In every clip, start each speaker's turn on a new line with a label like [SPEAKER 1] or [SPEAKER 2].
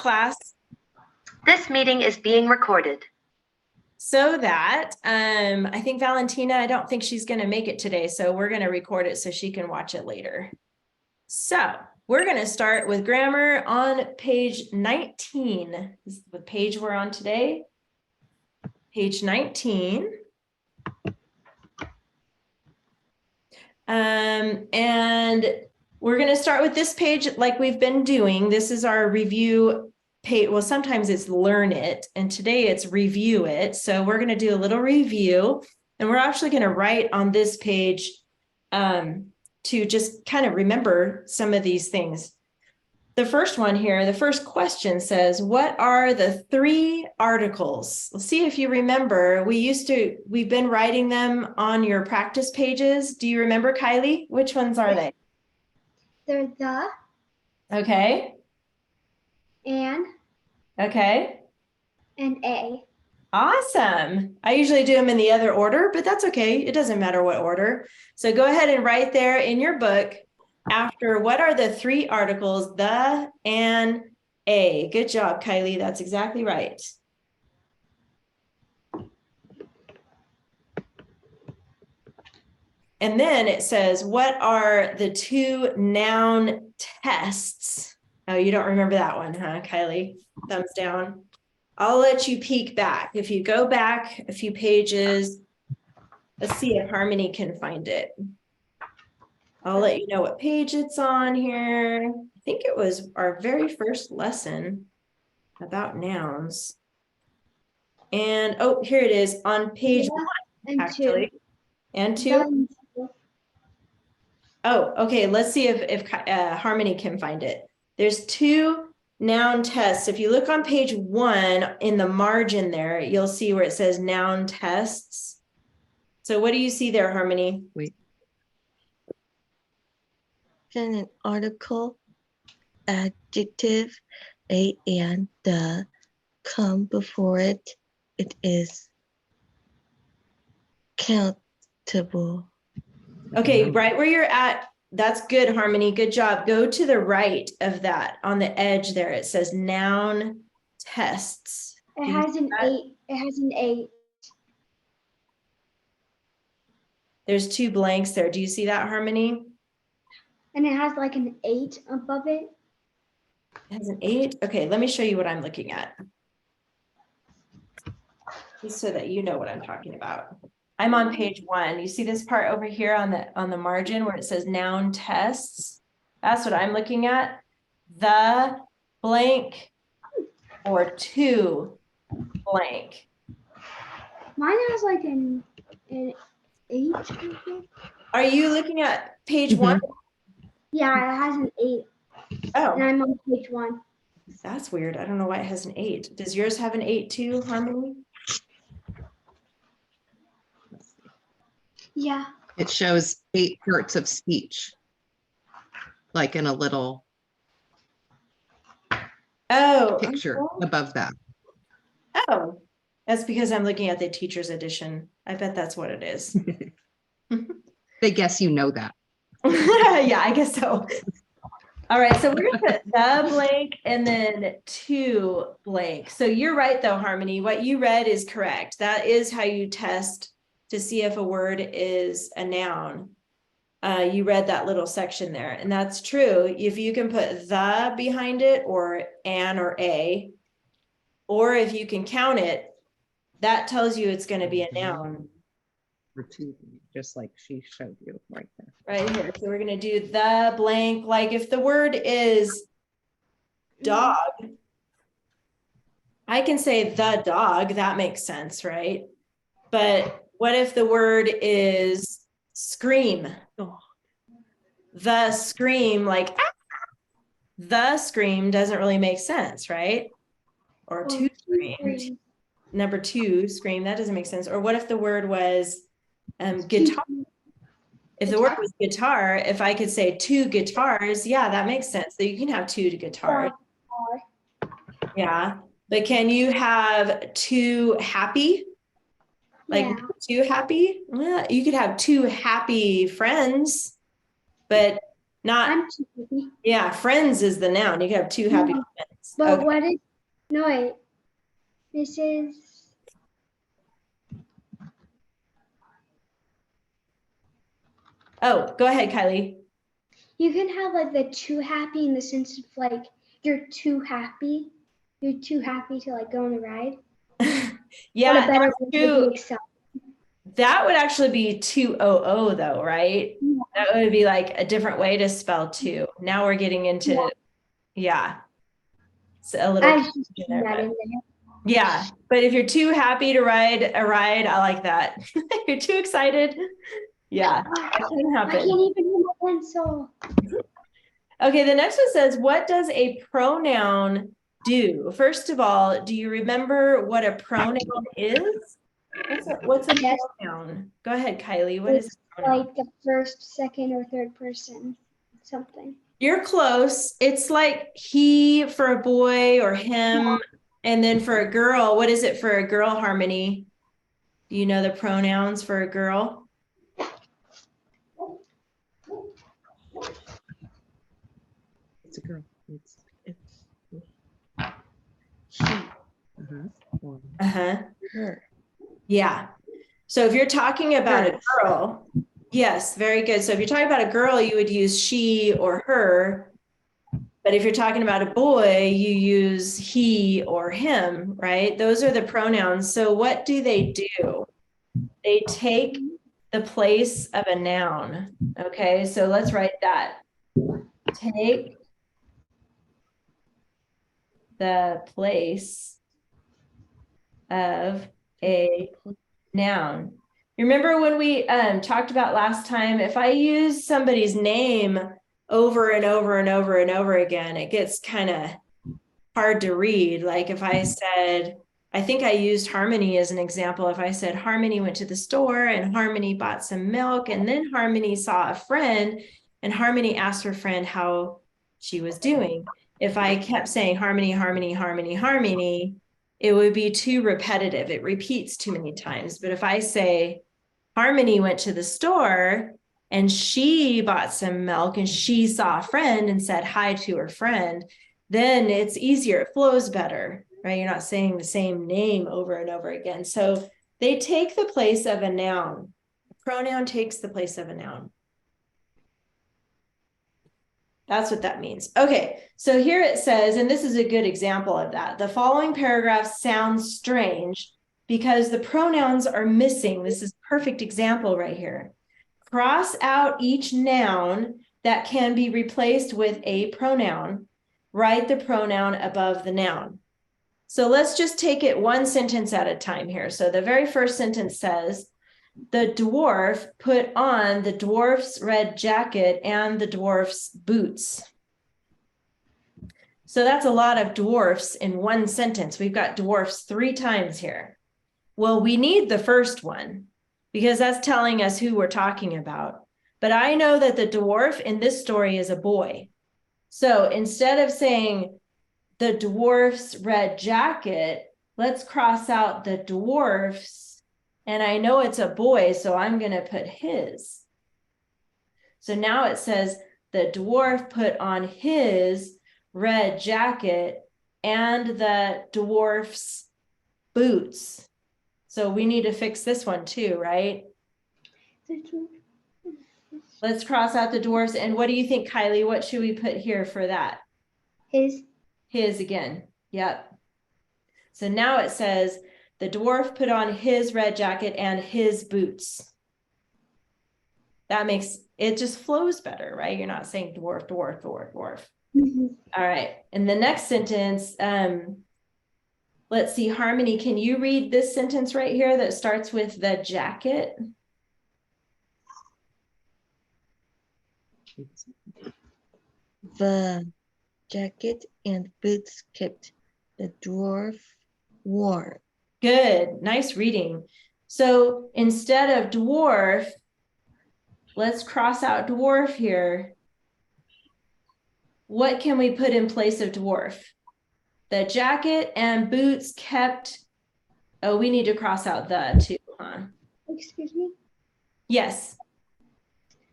[SPEAKER 1] class
[SPEAKER 2] This meeting is being recorded.
[SPEAKER 1] so that I think Valentina, I don't think she's going to make it today, so we're going to record it so she can watch it later. So we're going to start with grammar on page 19. This is the page we're on today. Page 19. And we're going to start with this page like we've been doing. This is our review page. Well, sometimes it's learn it, and today it's review it. So we're going to do a little review, and we're actually going to write on this page to just kind of remember some of these things. The first one here, the first question says, what are the 3 articles? Let's see if you remember. We've been writing them on your practice pages. Do you remember, Kylie? Which ones are they?
[SPEAKER 3] They're the.
[SPEAKER 1] Okay.
[SPEAKER 3] And.
[SPEAKER 1] Okay.
[SPEAKER 3] And a.
[SPEAKER 1] Awesome. I usually do them in the other order, but that's okay. It doesn't matter what order. So go ahead and write there in your book after what are the 3 articles, the, and, a. Good job, Kylie. That's exactly right. And then it says, what are the 2 noun tests? Oh, you don't remember that one, huh, Kylie? Thumbs down. I'll let you peek back. If you go back a few pages, let's see if Harmony can find it. I'll let you know what page it's on here. I think it was our very first lesson about nouns. And oh, here it is on page 1, actually. And 2. Oh, okay. Let's see if Harmony can find it. There's 2 noun tests. If you look on page 1 in the margin there, you'll see where it says noun tests. So what do you see there, Harmony?
[SPEAKER 4] Wait. An article, adjective, a and the come before it. It is countable.
[SPEAKER 1] Okay, right where you're at. That's good, Harmony. Good job. Go to the right of that on the edge there. It says noun tests.
[SPEAKER 3] It has an 8. It has an 8.
[SPEAKER 1] There's 2 blanks there. Do you see that, Harmony?
[SPEAKER 3] And it has like an 8 above it.
[SPEAKER 1] It has an 8. Okay, let me show you what I'm looking at. Just so that you know what I'm talking about. I'm on page 1. You see this part over here on the margin where it says noun tests? That's what I'm looking at. The blank or 2 blank.
[SPEAKER 3] Mine has like an 8.
[SPEAKER 1] Are you looking at page 1?
[SPEAKER 3] Yeah, it has an 8.
[SPEAKER 1] Oh.
[SPEAKER 3] And I'm on page 1.
[SPEAKER 1] That's weird. I don't know why it has an 8. Does yours have an 8 too, Harmony?
[SPEAKER 3] Yeah.
[SPEAKER 4] It shows 8 parts of speech, like in a little picture above that.
[SPEAKER 1] Oh, that's because I'm looking at the teacher's edition. I bet that's what it is.
[SPEAKER 4] They guess you know that.
[SPEAKER 1] Yeah, I guess so. All right, so we're gonna put the blank and then 2 blank. So you're right though, Harmony. What you read is correct. That is how you test to see if a word is a noun. You read that little section there, and that's true. If you can put the behind it or an or a, or if you can count it, that tells you it's going to be a noun.
[SPEAKER 4] Or 2, just like she showed you right there.
[SPEAKER 1] Right here. So we're going to do the blank. Like if the word is dog, I can say the dog. That makes sense, right? But what if the word is scream? The scream, like ah! The scream doesn't really make sense, right? Or 2 scream. Number 2 scream, that doesn't make sense. Or what if the word was guitar? If the word was guitar, if I could say 2 guitars, yeah, that makes sense. So you can have 2 guitars. Yeah, but can you have 2 happy? Like
[SPEAKER 3] Yeah.
[SPEAKER 1] 2 happy? Well, you could have 2 happy friends, but Not,
[SPEAKER 3] I'm too happy.
[SPEAKER 1] yeah, friends is the noun. You can have two happy
[SPEAKER 3] No,
[SPEAKER 1] friends.
[SPEAKER 3] But
[SPEAKER 1] Okay.
[SPEAKER 3] what is, no wait, this is,
[SPEAKER 1] Oh, go ahead, Kylie.
[SPEAKER 3] you can have like the too happy in the sense of like, you're too happy. You're too happy to like go on the ride.
[SPEAKER 1] Yeah,
[SPEAKER 3] But a better
[SPEAKER 1] that's
[SPEAKER 3] word would
[SPEAKER 1] true.
[SPEAKER 3] be excited.
[SPEAKER 1] That would actually be 200 though, right?
[SPEAKER 3] Yeah.
[SPEAKER 1] That would be like a different way to spell two. Now we're getting into, yeah. It's a little
[SPEAKER 3] I was just
[SPEAKER 1] confusion
[SPEAKER 3] putting
[SPEAKER 1] there,
[SPEAKER 3] that
[SPEAKER 1] but
[SPEAKER 3] in there.
[SPEAKER 1] yeah. But if you're too happy to ride a ride, I like that. You're too excited. Yeah, that can
[SPEAKER 3] I can't
[SPEAKER 1] happen.
[SPEAKER 3] even hold my pencil.
[SPEAKER 1] Okay, the next one says, what does a pronoun do? First of all, do you remember what a pronoun is? What's a
[SPEAKER 3] Yes.
[SPEAKER 1] pronoun? Go ahead, Kylie. What is
[SPEAKER 3] It's
[SPEAKER 1] a pronoun?
[SPEAKER 3] like the first, second, or third person, something.
[SPEAKER 1] You're close. It's like he for a boy or him. And then for a girl, what is it for a girl, Harmony? Do you know the pronouns for a girl?
[SPEAKER 4] It's a girl. It's she. Or
[SPEAKER 1] Uh-huh.
[SPEAKER 4] her.
[SPEAKER 1] Yeah. So if you're talking about a girl, yes, very good. So if you're talking about a girl, you would use she or her. But if you're talking about a boy, you use he or him, right? Those are the pronouns. So what do? They take the place of a noun. Okay, so let's write that. Take the place of a noun. Remember when we talked about last time, if I use somebody's name over and over and over and over again, it gets kind of hard to read. Like if I said, I think I used Harmony as an example. If I said Harmony went to the store and Harmony bought some milk, and then Harmony saw a friend and Harmony asked her friend how she was doing. If I kept saying Harmony, Harmony, Harmony, Harmony, it would be too repetitive. It repeats too many times. But if I say Harmony went to the store and she bought some milk and she saw a friend and said hi to her friend, then it's easier, it flows better, right? You're not saying the same name over and over again. So they take the place of a noun. A pronoun takes the place of a noun. That's what that means. Okay, so here it says, and this is a good example of that. The following paragraph sounds strange because the pronouns are missing. This is a perfect example right here. Cross out each noun that can be replaced with a pronoun. Write the pronoun above the noun. So let's just take it one sentence at a time here. So the very first sentence says, the dwarf put on the dwarf's red jacket and the dwarf's boots. So that's a lot of dwarfs in one sentence. We've got dwarfs 3 times here. Well, we need the first one because that's telling us who we're talking about. But I know that the dwarf in this story is a boy. So instead of saying the dwarf's red jacket, let's cross out the dwarf's. And I know it's a boy, so I'm going to put his. So now it says the dwarf put on his red jacket and the dwarf's boots. So we need to fix this one too, right? Let's cross out the dwarfs. And what do you think, Kylie? What should we put here for that? His again. Yep. So now it says the dwarf put on his red jacket and his boots. That makes it just flows better, right? You're not saying dwarf, dwarf, dwarf, dwarf. All right. And the next sentence, let's see, Harmony, can you read this sentence right here that starts with the jacket?
[SPEAKER 5] The jacket and boots kept the dwarf warm.
[SPEAKER 1] Good, nice reading. So instead of dwarf, let's cross out dwarf here. What can we put in place of dwarf? The jacket and boots kept, oh, we need to cross out the too, huh?
[SPEAKER 3] Excuse me?
[SPEAKER 1] Yes.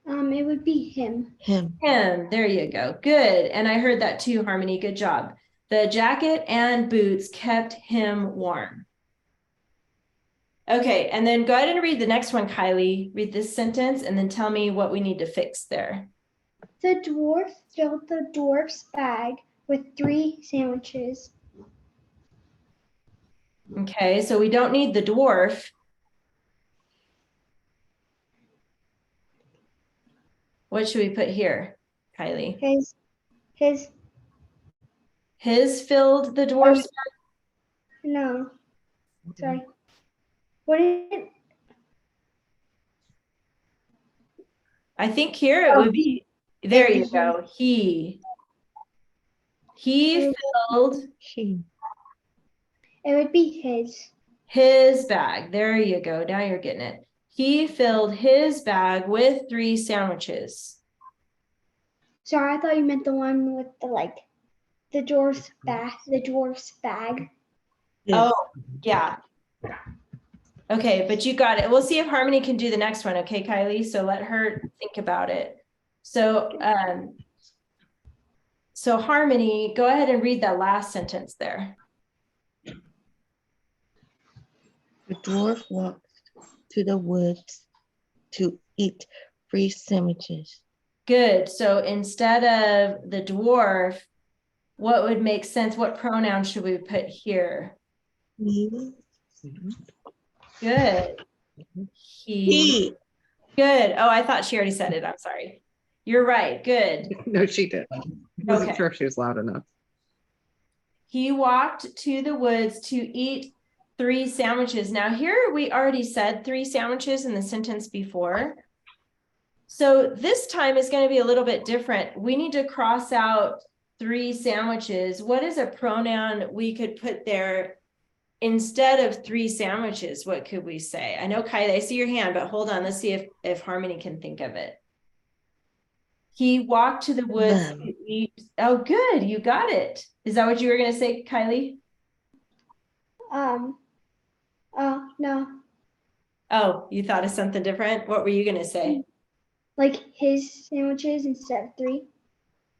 [SPEAKER 3] It would be him.
[SPEAKER 5] Him.
[SPEAKER 1] Him, there you go. Good. And I heard that too, Harmony. Good job. The jacket and boots kept him warm. Okay, and then go ahead and read the next one, Kylie. Read this sentence and then tell me what we need to fix there.
[SPEAKER 3] The dwarf filled the dwarf's bag with 3 sandwiches.
[SPEAKER 1] Okay, so we don't need the dwarf. What should we put here, Kylie?
[SPEAKER 3] His,
[SPEAKER 1] His filled the dwarf's.
[SPEAKER 3] no, sorry. What did,
[SPEAKER 1] I think here it would be, there you go. He filled
[SPEAKER 5] He.
[SPEAKER 3] it would be
[SPEAKER 1] his bag. There you go. Now you're getting it. He filled his bag with 3 sandwiches.
[SPEAKER 3] Sorry, I thought you meant the one with the dwarf's bag.
[SPEAKER 5] Yeah.
[SPEAKER 1] Oh, yeah. Okay, but you got it. We'll see if Harmony can do the next one. Okay, Kylie. So let her think about it. So, so Harmony, go ahead and read that last sentence there.
[SPEAKER 5] The dwarf walked to the woods to eat 3 sandwiches.
[SPEAKER 1] Good. So instead of the dwarf, what would make sense? What pronoun should we put here?
[SPEAKER 5] He.
[SPEAKER 1] Good. He. Good. Oh, I thought she already said it. I'm sorry. You're right. Good.
[SPEAKER 4] No, she did. I wasn't
[SPEAKER 1] Okay.
[SPEAKER 4] sure if she was loud enough.
[SPEAKER 1] He walked to the woods to eat 3 sandwiches. Now here we already said 3 sandwiches in the sentence before. So this time is going to be a little bit different. We need to cross out 3 sandwiches. What is a pronoun we could put there instead of 3 sandwiches? What could we say? I know, Kylie, I see your hand, but hold on. Let's see if Harmony can think of it. He walked to the woods
[SPEAKER 5] Them.
[SPEAKER 1] to eat. Oh, good. You got it. Is that what you were going to say, Kylie?
[SPEAKER 3] No,
[SPEAKER 1] Oh, you thought of something different? What were you going to say?
[SPEAKER 3] like his sandwiches instead of 3.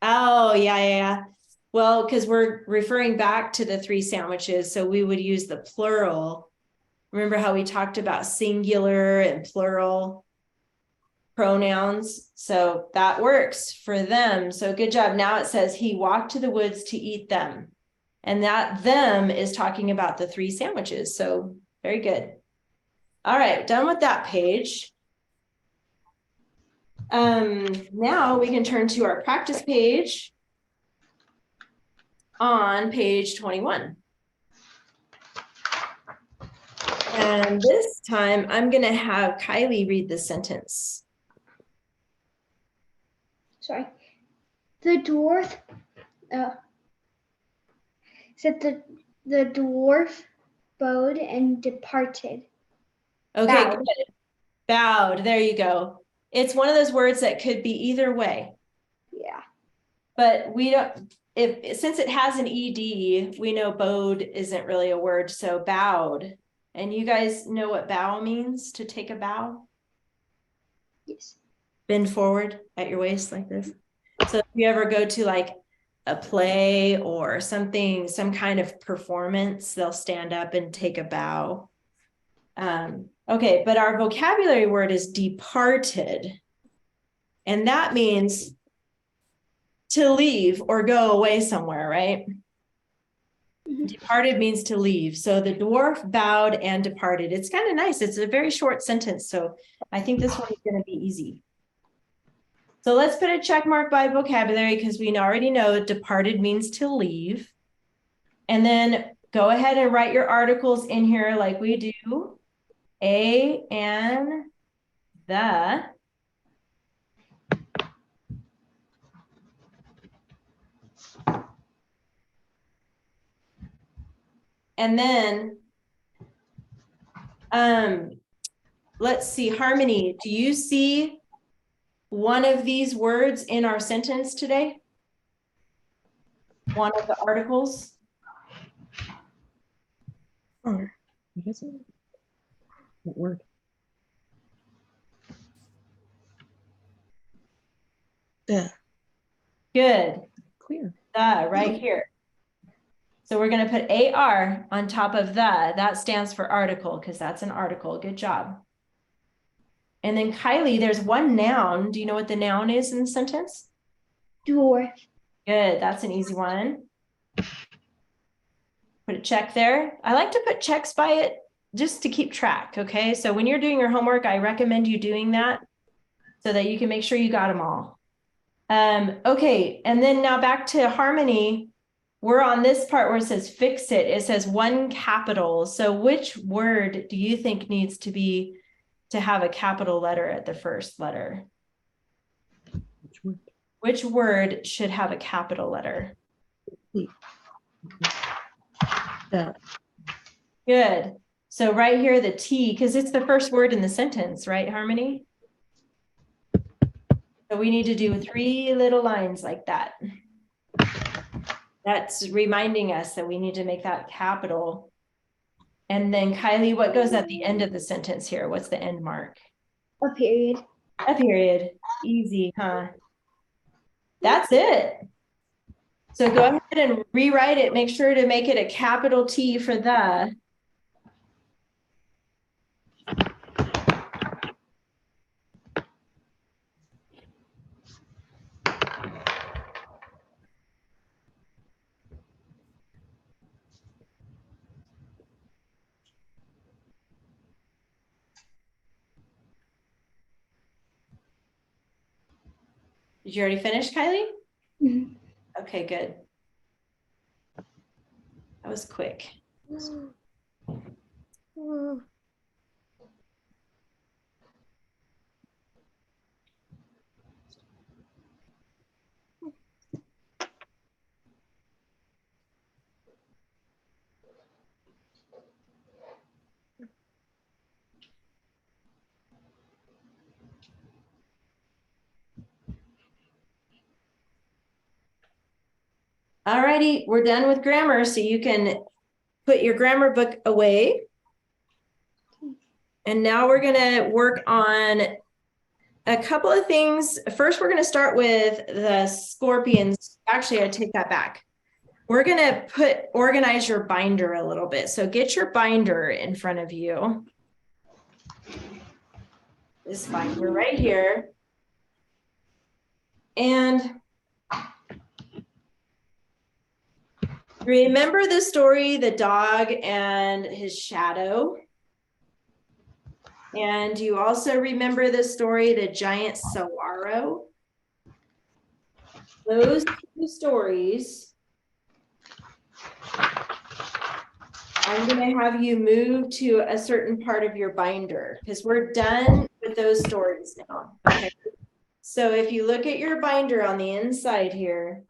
[SPEAKER 1] Oh, yeah. Well, because we're referring back to the 3 sandwiches, so we would use the plural. Remember how we talked about singular and plural pronouns? So that works for them. So good job. Now it says he walked to the woods to eat them. And that them is talking about the 3 sandwiches. So very good. All right, done with that page. Now we can turn to our practice page on page 21. And this time I'm going to have Kylie read the sentence.
[SPEAKER 3] Sorry. The dwarf said the dwarf bowed and departed.
[SPEAKER 1] Okay,
[SPEAKER 3] Bowed.
[SPEAKER 1] good. Bowed. There you go. It's one of those words that could be either way,
[SPEAKER 3] Yeah.
[SPEAKER 1] but we don't, since it has an ED, we know bowed isn't really a word. So bowed. And you guys know what bow means, to take a bow?
[SPEAKER 3] Yes.
[SPEAKER 1] Bend forward at your waist like this. So if you ever go to like a play or something, some kind of performance, they'll stand up and take a bow. Okay, but our vocabulary word is departed. And that means to leave or go away somewhere, right?
[SPEAKER 3] Mhm.
[SPEAKER 1] Departed means to leave. So the dwarf bowed and departed. It's kind of nice. It's a very short sentence. So I think this one is going to be easy. So let's put a check mark by vocabulary because we already know departed means to leave. And then go ahead and write your articles in here like we do. A and the. And then, let's see, Harmony, do you see one of these words in our sentence today? One of the articles?
[SPEAKER 5] Or
[SPEAKER 4] What is it? What word?
[SPEAKER 5] The.
[SPEAKER 1] Good.
[SPEAKER 4] Clear.
[SPEAKER 1] The right here. So we're going to put AR on top of the. That stands for article because that's an article. Good job. And then Kylie, there's one noun. Do you know what the noun is in the sentence?
[SPEAKER 3] Dwarf.
[SPEAKER 1] Good. That's an easy one. Put a check there. I like to put checks by it just to keep track. Okay. So when you're doing your homework, I recommend you doing that so that you can make sure you got them all. Okay. And then now back to Harmony. We're on this part where it says fix it. It says one capital. So which word do you think needs to have a capital letter at the first letter?
[SPEAKER 4] Which one?
[SPEAKER 1] Which word should have a capital letter?
[SPEAKER 5] The.
[SPEAKER 1] Good. So right here, the T, because it's the first word in the sentence, right, Harmony? So we need to do 3 little lines like that. That's reminding us that we need to make that capital. And then Kylie, what goes at the end of the sentence here? What's the end mark?
[SPEAKER 3] A period.
[SPEAKER 1] A period. Easy, huh? That's it. So go ahead and rewrite it. Make sure to make it a capital T for the. Did you already finish, Kylie?
[SPEAKER 3] Mhm.
[SPEAKER 1] Okay, good. That was quick. Alrighty, we're done with grammar, so you can put your grammar book away. And now we're gonna work on a couple of things. First, we're gonna start with the scorpions. Actually, I take that back. We're gonna organize your binder a little bit. So get your binder in front of you. This binder right here. And remember the story, The Dog and His Shadow? And you also remember the story, The Giant Saguaro? Those 2 stories, I'm going to have you move to a certain part of your binder because we're done with those stories now. Okay. So if you look at your binder on the inside here,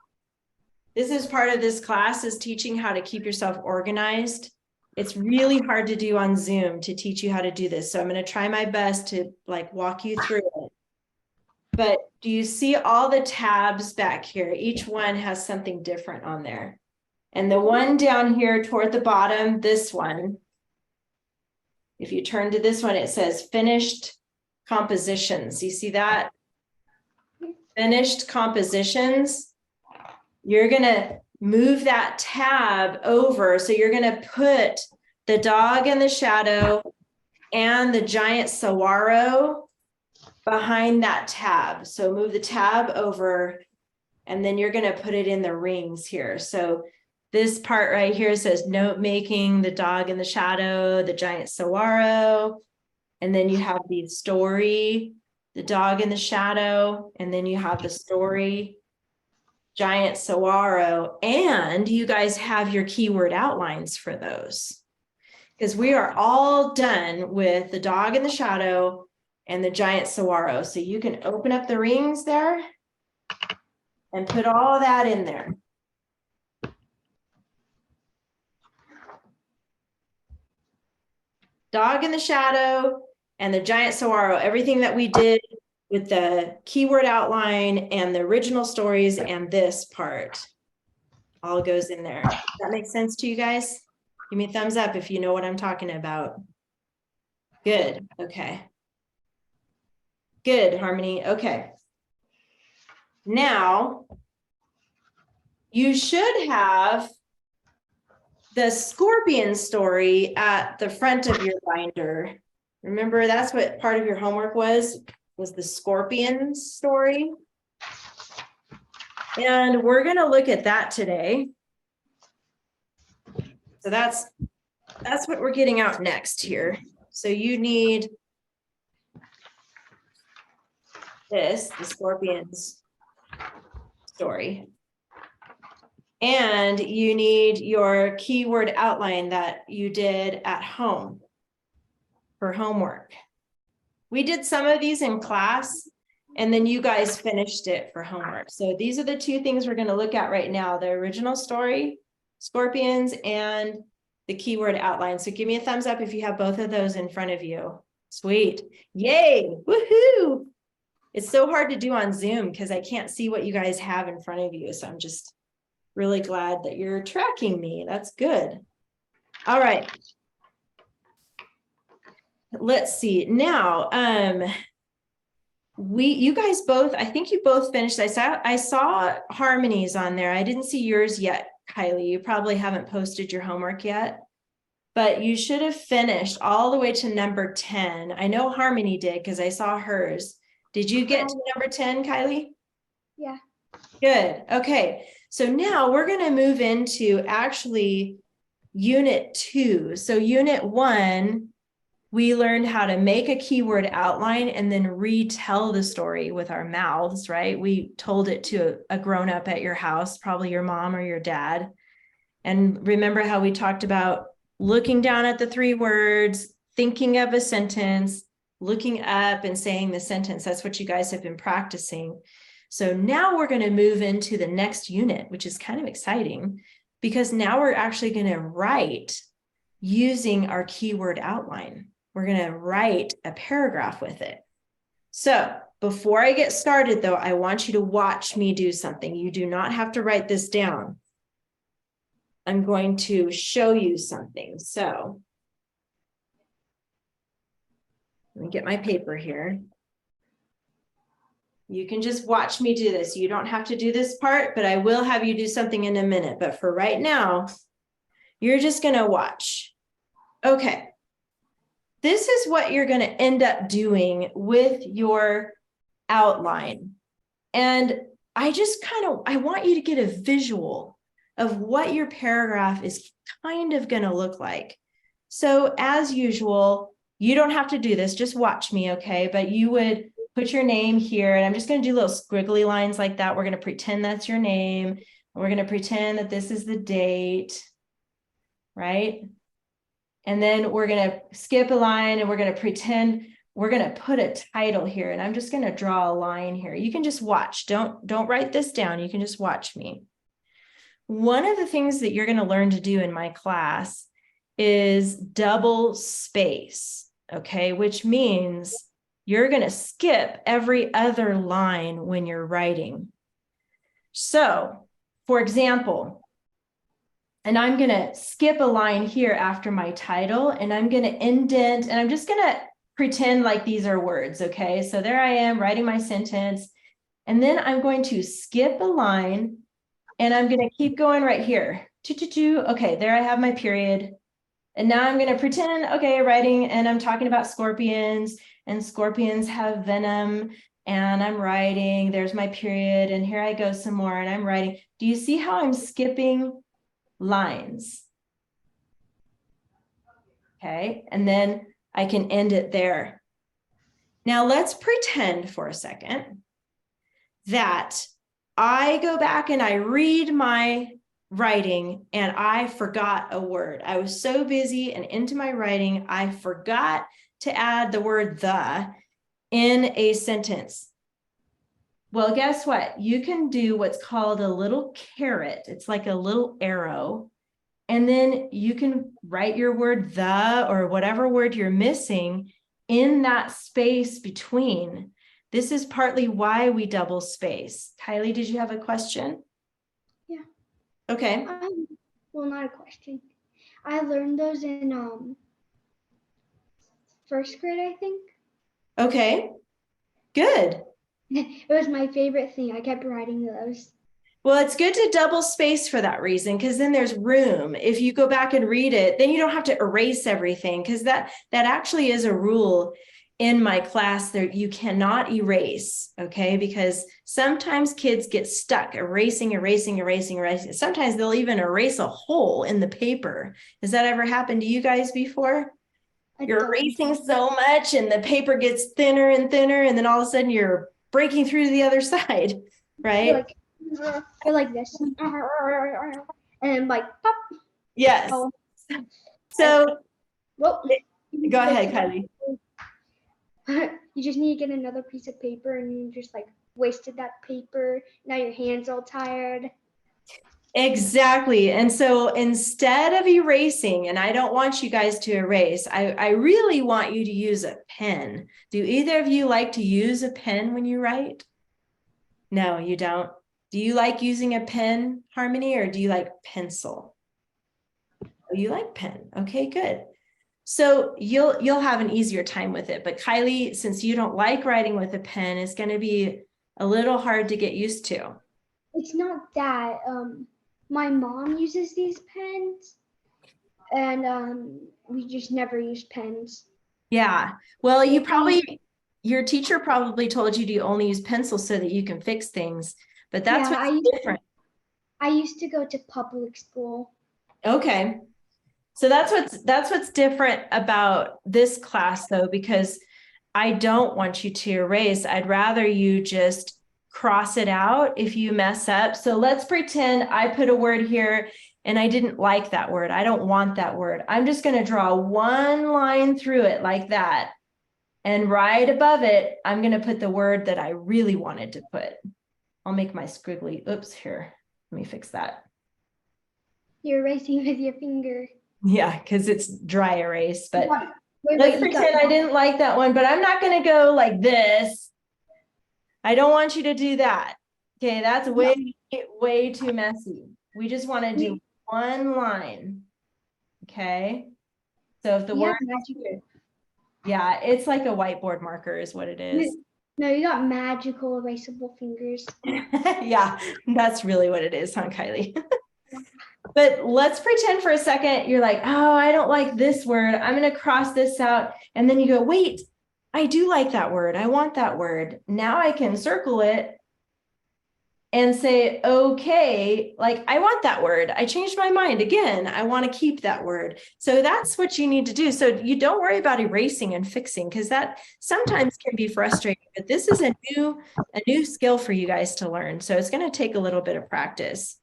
[SPEAKER 1] this is part of this class is teaching how to keep yourself organized. It's really hard to do on Zoom to teach you how to do this. So I'm going to try my best to walk you through it. But do you see all the tabs back here? Each one has something different on there. And the one down here toward the bottom, this one, if you turn to this one, it says finished compositions. You see that? Finished compositions. You're going to move that tab over. So you're going to put The Dog and the Shadow and The Giant Saguaro behind that tab. So move the tab over and then you're going to put it in the rings here. So this part right here says note making, The Dog and the Shadow, The Giant Saguaro. And then you have the story, The Dog and the Shadow. And then you have the story, Giant Saguaro. And you guys have your keyword outlines for those. Because we are all done with The Dog and the Shadow and The Giant Saguaro. So you can open up the rings there and put all that in there. Dog in the Shadow and The Giant Saguaro, everything that we did with the keyword outline and the original stories and this part all goes in there. Does that make sense to you guys? Give me a thumbs up if you know what I'm talking about. Good. Okay. Good, Harmony. Okay. Now, you should have the scorpion story at the front of your binder. Remember, that's what part of your homework was the scorpion story. And we're going to look at that today. So that's what we're getting out next here. So you need this, the scorpion's story. And you need your keyword outline that you did at home for homework. We did some of these in class, and then you guys finished it for homework. So these are the two things we're going to look at right now, the original story, scorpions, and the keyword outline. So give me a thumbs up if you have both of those in front of you. Sweet. Yay. Woohoo. It's so hard to do on Zoom because I can't see what you guys have in front of you. So I'm just really glad that you're tracking me. That's good. All right. Let's see. Now, you guys both, I think you both finished. I saw harmonies on there. I didn't see yours yet, Kylie. You probably haven't posted your homework yet, but you should have finished all the way to number 10. I know Harmony did because I saw hers. Did you get to number 10, Kylie?
[SPEAKER 3] Yeah.
[SPEAKER 1] Good. Okay. So now we're going to move into actually unit 2. So unit 1, we learned how to make a keyword outline and then retell the story with our mouths, right? We told it to a grown-up at your house, probably your mom or your dad. And remember how we talked about looking down at the 3 words, thinking of a sentence, looking up and saying the sentence. That's what you guys have been practicing. So now we're going to move into the next unit, which is kind of exciting because now we're actually going to write using our keyword outline. We're going to write a paragraph with it. So before I get started though, I want you to watch me do something. You do not have to write this down. I'm going to show you something. So let me get my paper here. You can just watch me do this. You don't have to do this part, but I will have you do something in a minute. But for right now, you're just going to watch. Okay. This is what you're going to end up doing with your outline. And I just I want you to get a visual of what your paragraph is kind of going to look like. So as usual, you don't have to do this, just watch me, okay? But you would put your name here, and I'm just going to do little squiggly lines like that. We're going to pretend that's your name, and we're going to pretend that this is the date, right? And then we're going to skip a line, and we're going to pretend we're going to put a title here, and I'm just going to draw a line here. You can just watch. Don't write this down. You can just watch me. One of the things that you're going to learn to do in my class is double space, okay? Which means you're going to skip every other line when you're writing. So, for example, and I'm going to skip a line here after my title, and I'm going to indent, and I'm just going to pretend like these are words, okay? So there I am writing my sentence, and then I'm going to skip a line, and I'm going to keep going right here. Okay, there I have my period. And now I'm going to pretend, okay, writing, and I'm talking about scorpions, and scorpions have venom, and I'm writing, there's my period, and here I go some more, and I'm writing. Do you see how I'm skipping lines? Okay, and then I can end it there. Now let's pretend for a second that I go back and I read my writing and I forgot a word. I was so busy and into my writing, I forgot to add the word the in a sentence. Well, guess what? You can do what's called a little caret. It's like a little arrow. And then you can write your word the or whatever word you're missing in that space between. This is partly why we double space. Kylie, did you have a question?
[SPEAKER 3] Yeah.
[SPEAKER 1] Okay.
[SPEAKER 3] Well, not a question. I learned those in first grade, I think.
[SPEAKER 1] Okay. Good.
[SPEAKER 3] It was my favorite thing. I kept writing those.
[SPEAKER 1] Well, it's good to double space for that reason, because then there's room. If you go back and read it, then you don't have to erase everything, because that actually is a rule in my class that you cannot erase, okay? Because sometimes kids get stuck erasing. Sometimes they'll even erase a hole in the paper. Has that ever happened to you guys before? You're erasing so much and the paper gets thinner and thinner, and then all of a sudden you're breaking through to the other side, right?
[SPEAKER 3] Or like this. And like pop.
[SPEAKER 1] Yes.
[SPEAKER 3] Oh.
[SPEAKER 1] So
[SPEAKER 3] Well,
[SPEAKER 1] go ahead, Kylie.
[SPEAKER 3] you just need to get another piece of paper and you just like wasted that paper. Now your hand's all tired.
[SPEAKER 1] Exactly. And so instead of erasing, and I don't want you guys to erase, I really want you to use a pen. Do either of you like to use a pen when you write? No, you don't. Do you like using a pen, Harmony, or do you like pencil? Oh, you like pen. Okay, good. So you'll have an easier time with it. But Kylie, since you don't like writing with a pen, it's going to be a little hard to get used to.
[SPEAKER 3] It's not that. My mom uses these pens, and we just never use pens.
[SPEAKER 1] Yeah. Well, your teacher probably told you to only use pencils so that you can fix things, but that's
[SPEAKER 3] Yeah,
[SPEAKER 1] what's different.
[SPEAKER 3] I used to go to public school.
[SPEAKER 1] Okay. So that's what's different about this class though, because I don't want you to erase. I'd rather you just cross it out if you mess up. So let's pretend I put a word here and I didn't like that word. I don't want that word. I'm just going to draw one line through it like that. And right above it, I'm going to put the word that I really wanted to put. I'll make my squiggly. Oops, here. Let me fix that.
[SPEAKER 3] You're erasing with your finger.
[SPEAKER 1] Yeah, because it's dry erase, but
[SPEAKER 3] Wait,
[SPEAKER 1] let's
[SPEAKER 3] you got-
[SPEAKER 1] pretend I didn't like that one, but I'm not going to go like this. I don't want you to do that. Okay, that's way too messy. We just want to do one line. Okay. So if the
[SPEAKER 3] You
[SPEAKER 1] word,
[SPEAKER 3] have magic-
[SPEAKER 1] yeah, it's like a whiteboard marker is what it is.
[SPEAKER 3] No, you got magical erasable fingers.
[SPEAKER 1] Yeah, that's really what it is, huh, Kylie? But let's pretend for a second you're like, oh, I don't like this word. I'm going to cross this out. And then you go, wait, I do like that word. I want that word. Now I can circle it and say, okay, like I want that word. I changed my mind again. I want to keep that word. So that's what you need to do. So you don't worry about erasing and fixing, because that sometimes can be frustrating, but this is a new skill for you guys to learn. So it's going to take a little bit of practice.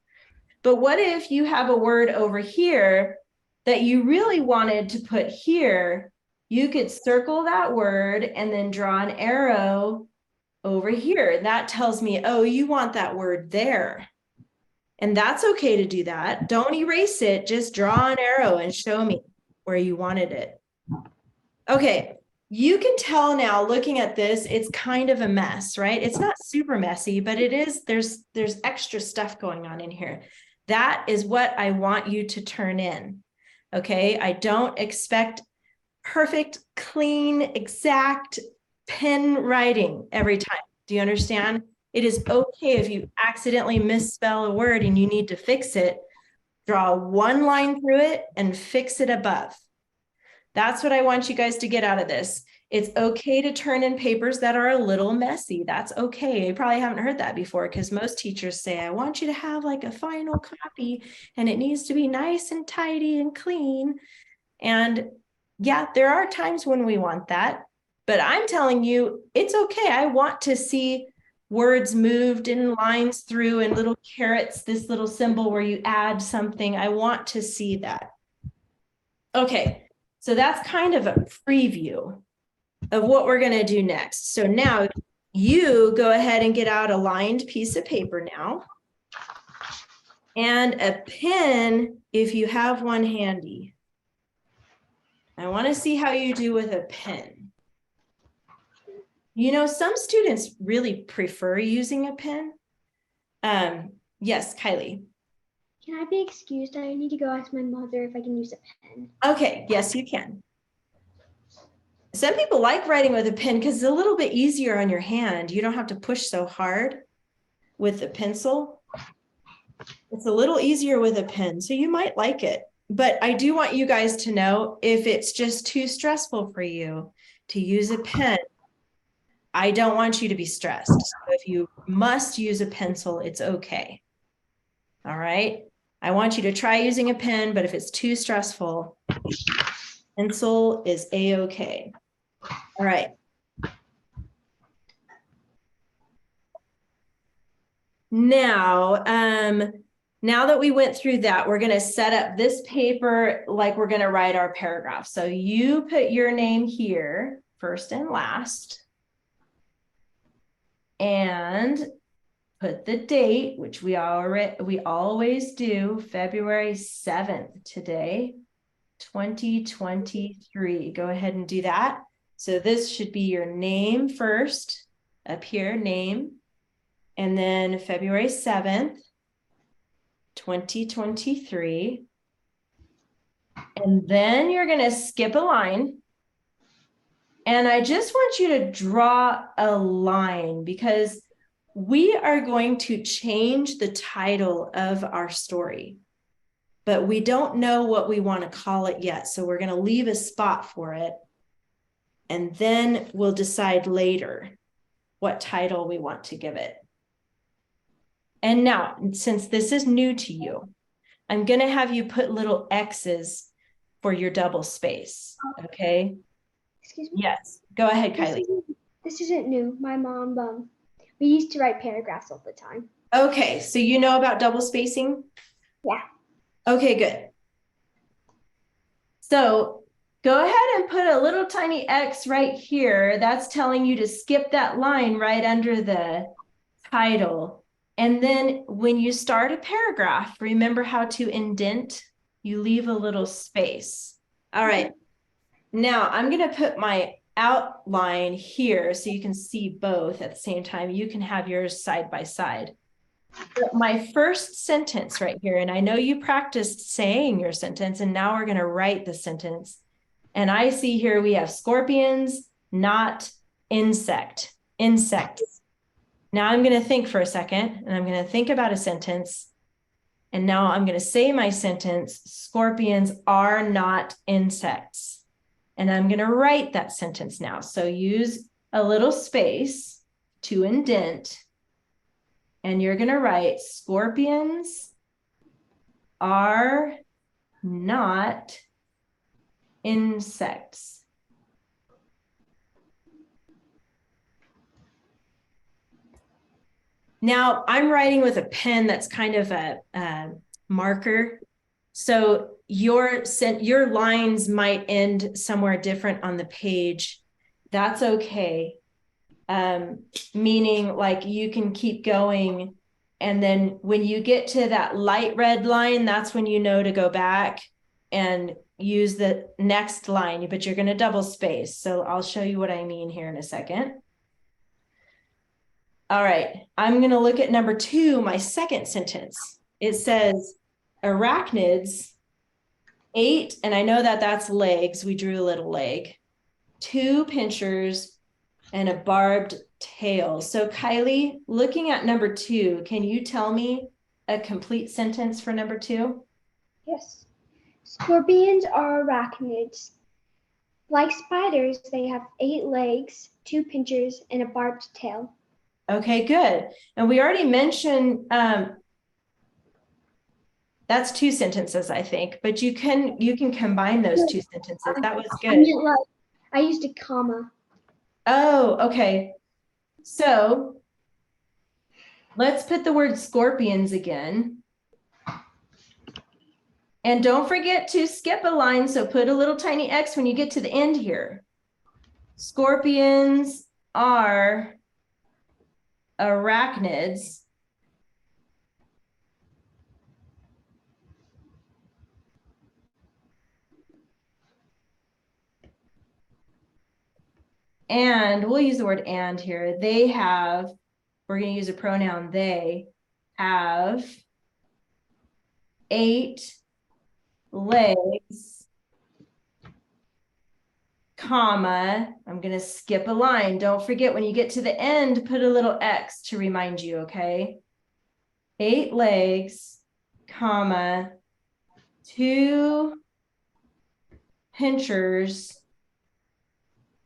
[SPEAKER 1] But what if you have a word over here that you really wanted to put here? You could circle that word and then draw an arrow over here. That tells me, oh, you want that word there. And that's okay to do that. Don't erase it. Just draw an arrow and show me where you wanted it. Okay. You can tell now looking at this, it's kind of a mess, right? It's not super messy, but it is, there's extra stuff going on in here. That is what I want you to turn in. Okay. I don't expect perfect, clean, exact pen writing every time. Do you understand? It is okay if you accidentally misspell a word and you need to fix it. Draw one line through it and fix it above. That's what I want you guys to get out of this. It's okay to turn in papers that are a little messy. That's okay. You probably haven't heard that before, because most teachers say, I want you to have like a final copy and it needs to be nice and tidy and clean. And yeah, there are times when we want that, but I'm telling you, it's okay. I want to see words moved in lines through and little carrots, this little symbol where you add something. I want to see that. Okay, so that's kind of a preview of what we're going to do next. So now you go ahead and get out a lined piece of paper now, and a pen if you have one handy. I want to see how you do with a pen. You know, some students really prefer using a pen. Yes, Kylie.
[SPEAKER 3] Can I be excused? I need to go ask my mother if I can use a pen.
[SPEAKER 1] Okay, yes, you can. Some people like writing with a pen because it's a little bit easier on your hand. You don't have to push so hard with the pencil. It's a little easier with a pen, so you might like it. But I do want you guys to know if it's just too stressful for you to use a pen, I don't want you to be stressed. So if you must use a pencil, it's okay. All right. I want you to try using a pen, but if it's too stressful, pencil is a-okay. All right. Now, now that we went through that, we're going to set up this paper like we're going to write our paragraph. So you put your name here, first and last, and put the date, which we always do, February 7th today, 2023. Go ahead and do that. So this should be your name first, up here, name, and then February 7th, 2023. And then you're going to skip a line. And I just want you to draw a line because we are going to change the title of our story, but we don't know what we want to call it yet. So we're going to leave a spot for it. And then we'll decide later what title we want to give it. And now, since this is new to you, I'm going to have you put little X's for your double space. Okay.
[SPEAKER 3] Excuse me?
[SPEAKER 1] Yes. Go ahead, Kylie.
[SPEAKER 3] This isn't new. My mom, we used to write paragraphs all the time.
[SPEAKER 1] Okay. So you know about double spacing?
[SPEAKER 3] Yeah.
[SPEAKER 1] Okay, good. So go ahead and put a little tiny X right here. That's telling you to skip that line right under the title. And then when you start a paragraph, remember how to indent. You leave a little space. All right. Now I'm going to put my outline here so you can see both at the same time. You can have yours side by side. But my first sentence right here, and I know you practiced saying your sentence, and now we're going to write the sentence. And I see here we have scorpions, not insects. Now I'm going to think for a second, and I'm going to think about a sentence. And now I'm going to say my sentence, scorpions are not insects. And I'm going to write that sentence now. So use a little space to indent. And you're going to write, scorpions are not insects. Now I'm writing with a pen that's kind of a marker. So your lines might end somewhere different on the page. That's okay. Meaning like you can keep going. And then when you get to that light red line, that's when you know to go back and use the next line, but you're going to double space. So I'll show you what I mean here in a second. All right, I'm going to look at number 2, my second sentence. It says arachnids ate, and I know that that's legs. We drew a little leg, 2 pinchers and a barbed tail. So Kylie, looking at number 2, can you tell me a complete sentence for number 2?
[SPEAKER 3] Yes. Scorpions are arachnids. Like spiders, they have 8 legs, 2 pinchers, and a barbed tail.
[SPEAKER 1] Okay, good. And we already mentioned, that's 2 sentences, I think, but you can combine those 2 sentences. That was good.
[SPEAKER 3] I used a comma.
[SPEAKER 1] Oh, okay. So let's put the word scorpions again. And don't forget to skip a line. So put a little tiny X when you get to the end here. Scorpions are arachnids. And we'll use the word and here. They have, we're going to use a pronoun they, have 8 legs, comma, I'm going to skip a line. Don't forget when you get to the end, put a little X to remind you, okay? 8 legs, comma, 2 pinchers,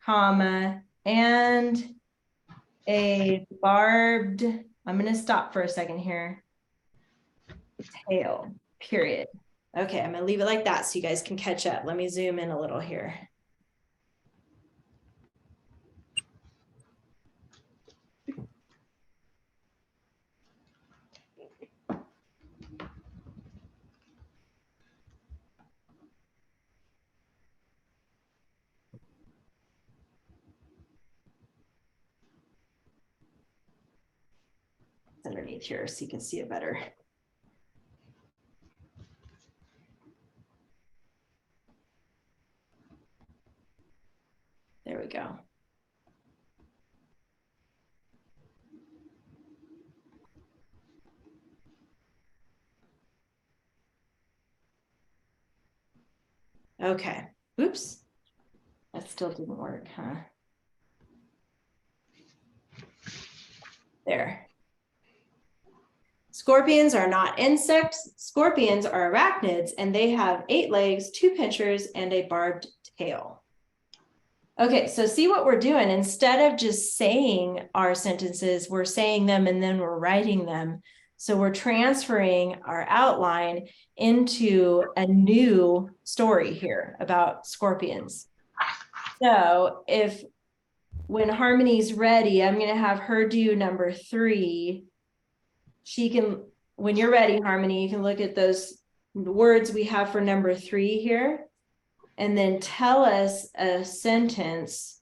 [SPEAKER 1] comma, and a barbed, I'm going to stop for a second here, tail, period. Okay, I'm going to leave it like that so you guys can catch up. Let me zoom in a little here. It's underneath here so you can see it better. There we go. Okay, oops. That still didn't work, huh? There. Scorpions are not insects. Scorpions are arachnids, and they have 8 legs, 2 pinchers, and a barbed tail. Okay, so see what we're doing. Instead of just saying our sentences, we're saying them and then we're writing them. So we're transferring our outline into a new story here about scorpions. So when Harmony's ready, I'm going to have her do number 3. She can, when you're ready, Harmony, you can look at those words we have for number 3 here, and then tell us a sentence,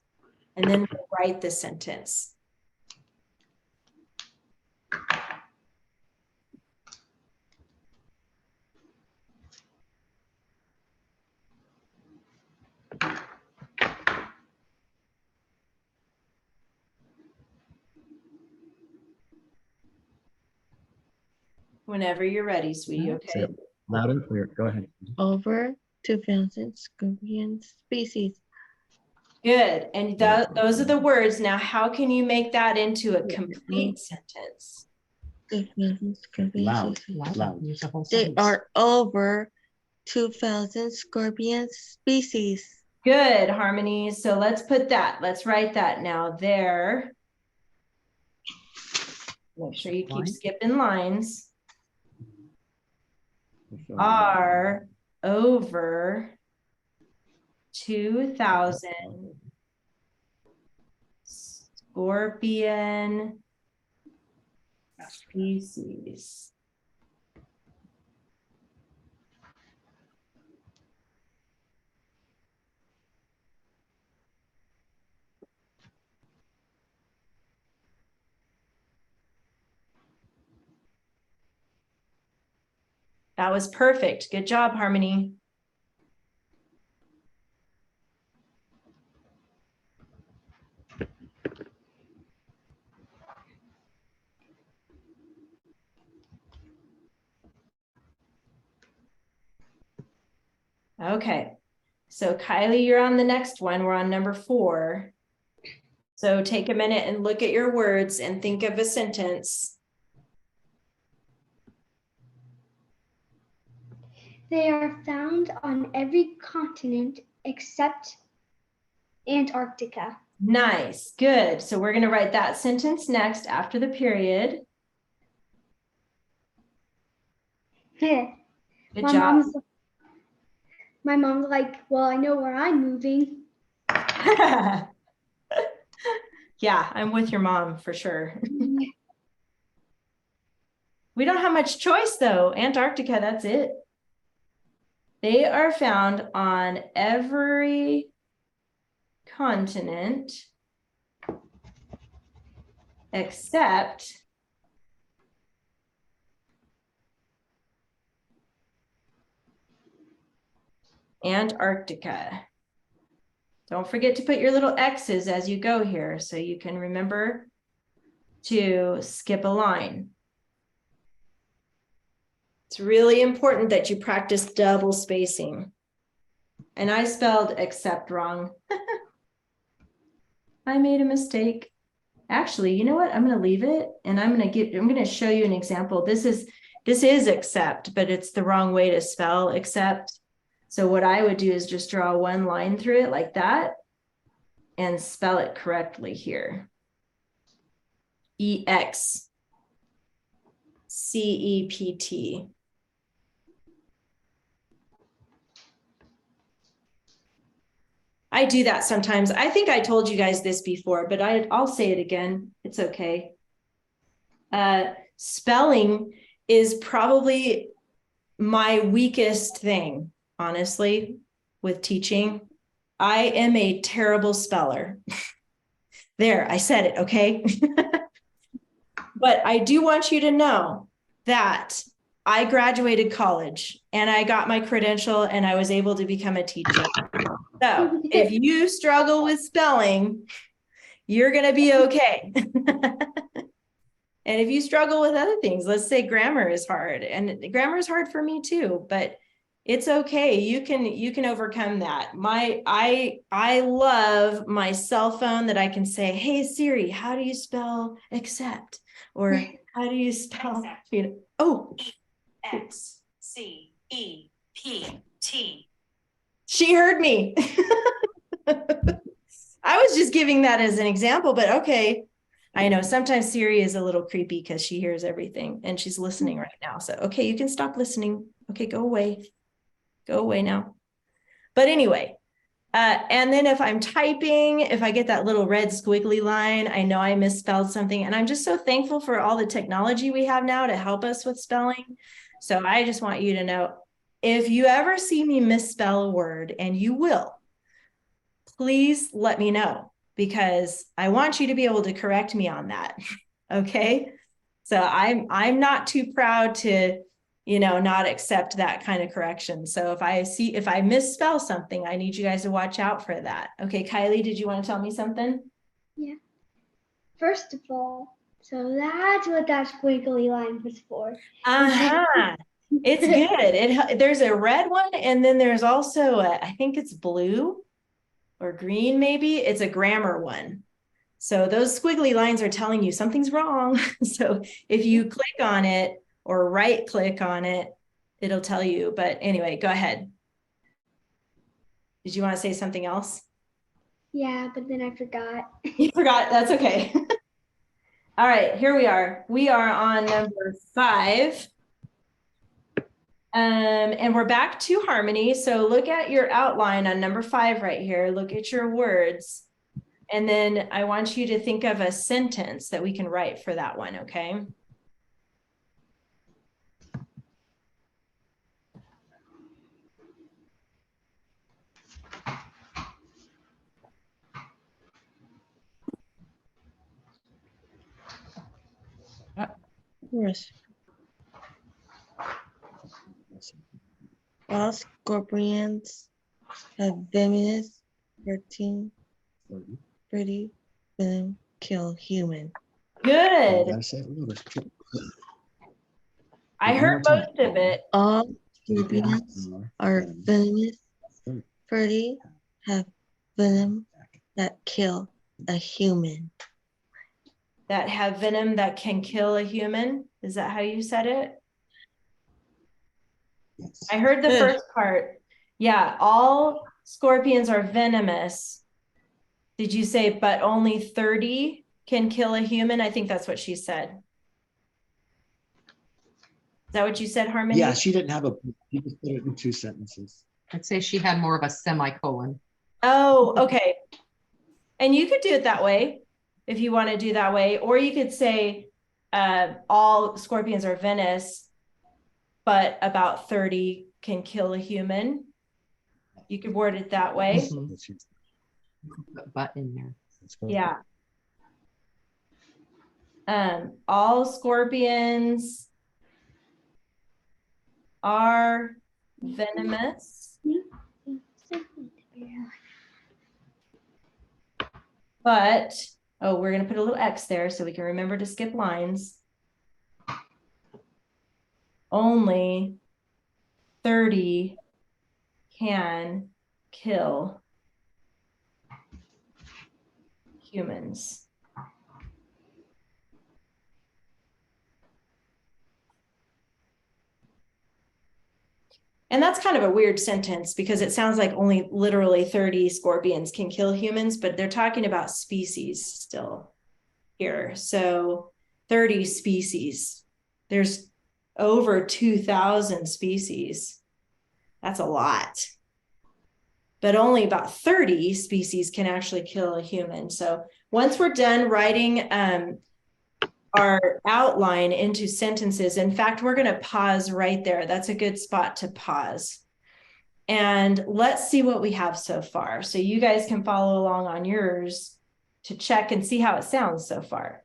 [SPEAKER 1] and then we'll write the sentence. Whenever you're ready, sweetie, okay?
[SPEAKER 6] Loud and clear. Go ahead.
[SPEAKER 5] Over 2,000 scorpion species.
[SPEAKER 1] Good, and those are the words. Now, how can you make that into a complete sentence?
[SPEAKER 5] 2,000 scorpion
[SPEAKER 6] Loud.
[SPEAKER 5] species.
[SPEAKER 6] Loud.
[SPEAKER 5] There are over 2,000 scorpion species.
[SPEAKER 1] Good, Harmony. So let's put that. Let's write that now there. Make sure you keep
[SPEAKER 6] Line?
[SPEAKER 1] skipping lines. Are over 2,000 scorpion species. That was perfect. Good job, Harmony. Okay, so Kylie, you're on the next one. We're on number 4. So take a minute and look at your words and think of a sentence.
[SPEAKER 3] They are found on every continent except Antarctica.
[SPEAKER 1] Nice, good. So we're going to write that sentence next after the period.
[SPEAKER 3] Yeah.
[SPEAKER 1] Good job.
[SPEAKER 3] My mom's like, well, I know where I'm moving.
[SPEAKER 1] Yeah, I'm with your mom for sure. We don't have much choice though. Antarctica, that's it. They are found on every continent except Antarctica. Don't forget to put your little X's as you go here so you can remember to skip a line. It's really important that you practice double spacing. And I spelled except wrong. I made a mistake. Actually, you know what? I'm going to leave it and I'm going to show you an example. This is accept, but it's the wrong way to spell accept. So what I would do is just draw one line through it like that and spell it correctly here. EXCEPT. I do that sometimes. I think I told you guys this before, but I'll say it again. It's okay. Spelling is probably my weakest thing, honestly, with teaching. I am a terrible speller. There, I said it, okay? But I do want you to know that I graduated college and I got my credential and I was able to become a teacher. So if you struggle with spelling, you're going to be okay. And if you struggle with other things, let's say grammar is hard, and grammar is hard for me too, but it's okay. You can overcome that. I love my cell phone that I can say, "Hey Siri, how do you spell accept?" Or how do you spell, you know, oh, XCEPT. She heard me. I was just giving that as an example, but okay. I know sometimes Siri is a little creepy because she hears everything and she's listening right now. So, okay, you can stop listening. Okay, go away. Go away now. But anyway, and then if I'm typing, if I get that little red squiggly line, I know I misspelled something. And I'm just so thankful for all the technology we have now to help us with spelling. So I just want you to know, if you ever see me misspell a word, and you will, please let me know, because I want you to be able to correct me on that. Okay. So I'm not too proud to, not accept that kind of correction. So if I misspell something, I need you guys to watch out for that. Okay, Kylie, did you want to tell me something?
[SPEAKER 3] Yeah. First of all, so that's what that squiggly line was for.
[SPEAKER 1] It's good. There's a red one, and then there's also I think it's blue or green, maybe. It's a grammar one. So those squiggly lines are telling you something's wrong. So if you click on it or right click on it, it'll tell you. But anyway, go ahead. Did you want to say something else?
[SPEAKER 3] Yeah, but then I forgot.
[SPEAKER 1] You forgot. That's okay. All right, here we are. We are on number 5. And we're back to harmony. So look at your outline on number 5 right here. Look at your words. And then I want you to think of a sentence that we can write for that one, okay?
[SPEAKER 5] Yes. All scorpions have venomous, hurting, pretty venom, kill human.
[SPEAKER 1] Good.
[SPEAKER 6] Gotta say it louder.
[SPEAKER 1] I
[SPEAKER 6] One
[SPEAKER 1] heard
[SPEAKER 6] more time.
[SPEAKER 1] most of it.
[SPEAKER 5] All scorpions are venomous, pretty, have venom that kill a human.
[SPEAKER 1] That have venom that can kill a human. Is that how you said it?
[SPEAKER 6] Yes.
[SPEAKER 1] I heard the
[SPEAKER 5] Good.
[SPEAKER 1] first part. Yeah, all scorpions are venomous. Did you say, but only 30 can kill a human? I think that's what she said. Is that what you said, Harmony?
[SPEAKER 6] Yeah, she didn't have she just put it in 2 sentences.
[SPEAKER 7] I'd say she had more of a semicolon.
[SPEAKER 1] Oh, okay. And you could do it that way if you want to do that way. Or you could say all scorpions are venomous, but about 30 can kill a human. You could word it that way.
[SPEAKER 7] Mhm. Put but in there.
[SPEAKER 1] Yeah. All scorpions are venomous, but, oh, we're going to put a little X there so we can remember to skip lines. Only 30 can kill humans. And that's kind of a weird sentence because it sounds like only literally 30 scorpions can kill humans, but they're talking about species still here. So 30 species. There's over 2,000 species. That's a lot. But only about 30 species can actually kill a human. So once we're done writing our outline into sentences, in fact, we're going to pause right there. That's a good spot to pause. And let's see what we have so far. So you guys can follow along on yours to check and see how it sounds so far.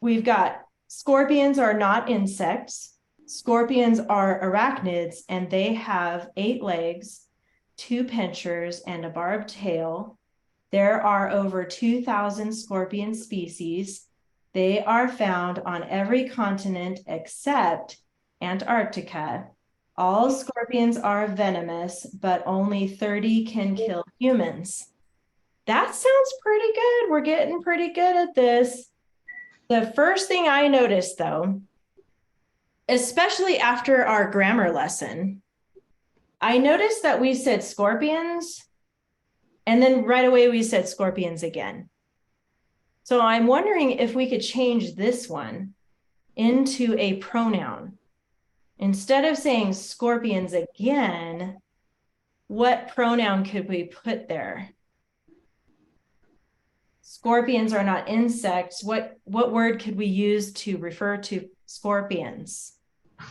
[SPEAKER 1] We've got scorpions are not insects. Scorpions are arachnids, and they have 8 legs, 2 pinchers, and a barbed tail. There are over 2,000 scorpion species. They are found on every continent except Antarctica. All scorpions are venomous, but only 30 can kill humans. That sounds pretty good. We're getting pretty good at this. The first thing I noticed, though, especially after our grammar lesson, I noticed that we said scorpions, and then right away we said scorpions again. So I'm wondering if we could change this one into a pronoun. Instead of saying scorpions again, what pronoun could we put there? Scorpions are not insects. What word could we use to refer to scorpions?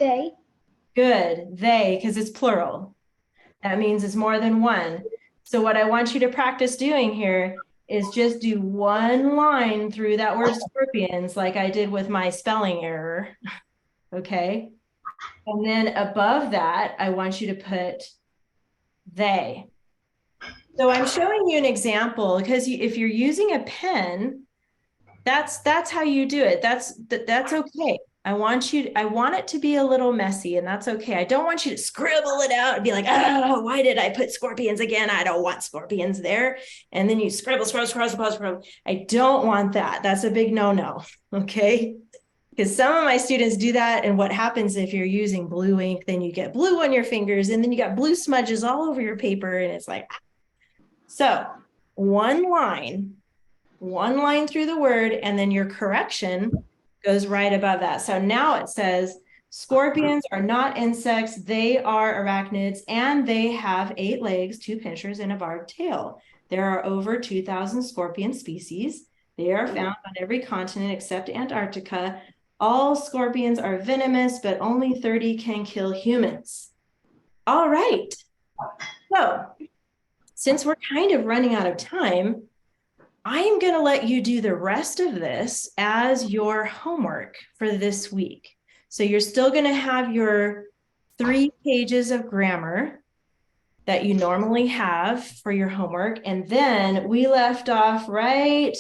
[SPEAKER 3] They.
[SPEAKER 1] Good, they, because it's plural. That means it's more than one. So what I want you to practice doing here is just do one line through that word scorpions, like I did with my spelling error, okay? And then above that, I want you to put they. So I'm showing you an example because if you're using a pen, that's how you do it. That's okay. I want it to be a little messy, and that's okay. I don't want you to scribble it out and be like, oh, why did I put scorpions again? I don't want scorpions there. And then you scribble. I don't want that. That's a big no-no, okay? Because some of my students do that, and what happens if you're using blue ink, then you get blue on your fingers, and then you got blue smudges all over your paper, and it's like, ah. So one line through the word, and then your correction goes right above that. So now it says, scorpions are not insects, they are arachnids, and they have 8 legs, 2 pinchers, and a barbed tail. There are over 2,000 scorpion species. They are found on every continent except Antarctica. All scorpions are venomous, but only 30 can kill humans. All right. So since we're kind of running out of time, I'm going to let you do the rest of this as your homework for this week. So you're still going to have your 3 pages of grammar that you normally have for your homework. And then we left off right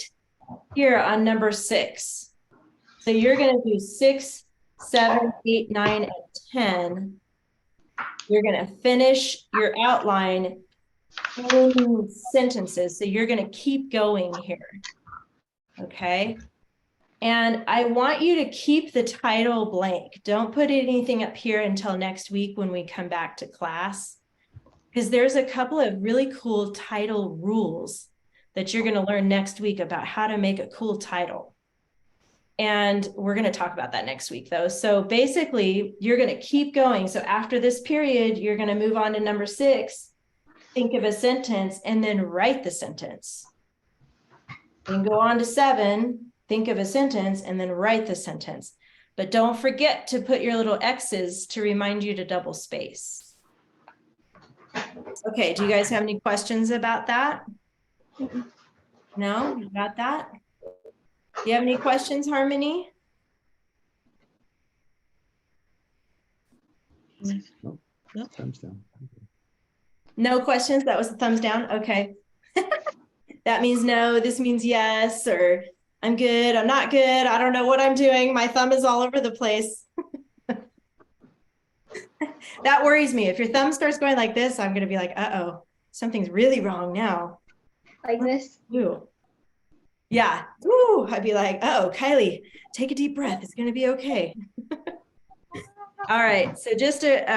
[SPEAKER 1] here on number 6. So you're going to do 6, 7, 8, 9, and 10. You're going to finish your outline in sentences. So you're going to keep going here. Okay. And I want you to keep the title blank. Don't put anything up here until next week when we come back to class, because there's a couple of really cool title rules that you're going to learn next week about how to make a cool title. And we're going to talk about that next week, though. So basically, you're going to keep going. So after this period, you're going to move on to number 6. Think of a sentence and then write the sentence. Then go on to 7. Think of a sentence and then write the sentence. But don't forget to put your little X's to remind you to double space. Okay, do you guys have any questions about that? No, you got that? Do you have any questions, Harmony?
[SPEAKER 6] Thumbs down.
[SPEAKER 1] No questions? That was a thumbs down? Okay. That means no, this means yes, or I'm good, I'm not good, I don't know what I'm doing, my thumb is all over the place. That worries me. If your thumb starts going like this, I'm going to be like, uh-oh, something's really wrong now.
[SPEAKER 3] Like this.
[SPEAKER 1] Ooh. Yeah. Ooh, I'd be like, oh, Kylie, take a deep breath. It's going to be okay. All right. So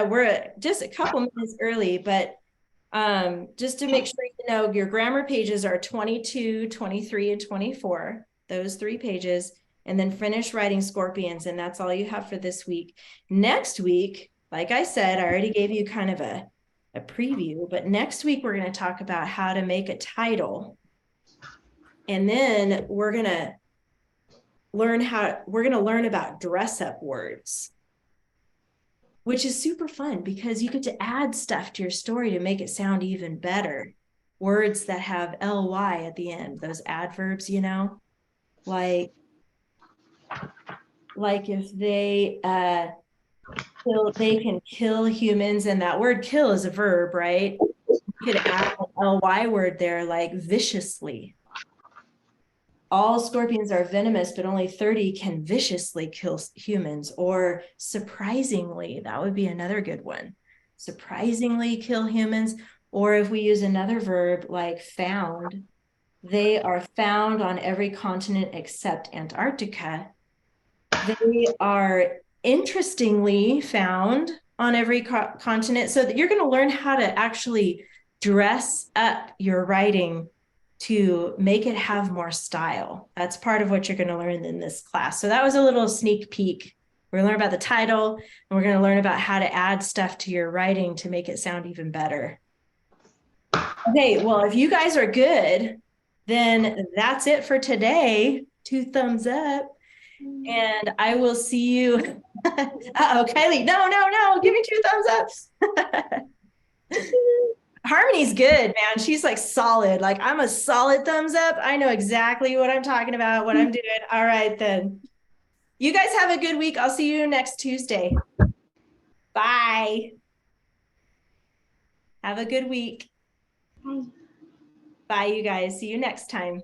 [SPEAKER 1] we're just a couple minutes early, but just to make sure you know, your grammar pages are 22, 23, and 24, those 3 pages, and then finish writing scorpions. And that's all you have for this week. Next week, like I said, I already gave you kind of a preview, but next week we're going to talk about how to make a title. And then we're going to learn about dress up words, which is super fun because you get to add stuff to your story to make it sound even better. Words that have ly at the end, those adverbs, you know, like if they they can kill humans, and that word kill is a verb, right? You could add an ly word there, like viciously. All scorpions are venomous, but only 30 can viciously kill humans. Or surprisingly, that would be another good one. Surprisingly kill humans. Or if we use another verb like found, they are found on every continent except Antarctica. They are interestingly found on every continent. So that you're going to learn how to actually dress up your writing to make it have more style. That's part of what you're going to learn in this class. So that was a little sneak peek. We're going to learn about the title, and we're going to learn about how to add stuff to your writing to make it sound even better. Okay, well, if you guys are good, then that's it for today. 2 thumbs up. And I will see you. Uh-oh, Kylie, no, give me 2 thumbs up. Harmony's good, man. She's like solid. Like I'm a solid thumbs up. I know exactly what I'm talking about, what I'm doing. All right, then. You guys have a good week. I'll see you next Tuesday. Bye. Have a good week.
[SPEAKER 3] Bye.
[SPEAKER 1] Bye, you guys. See you next time.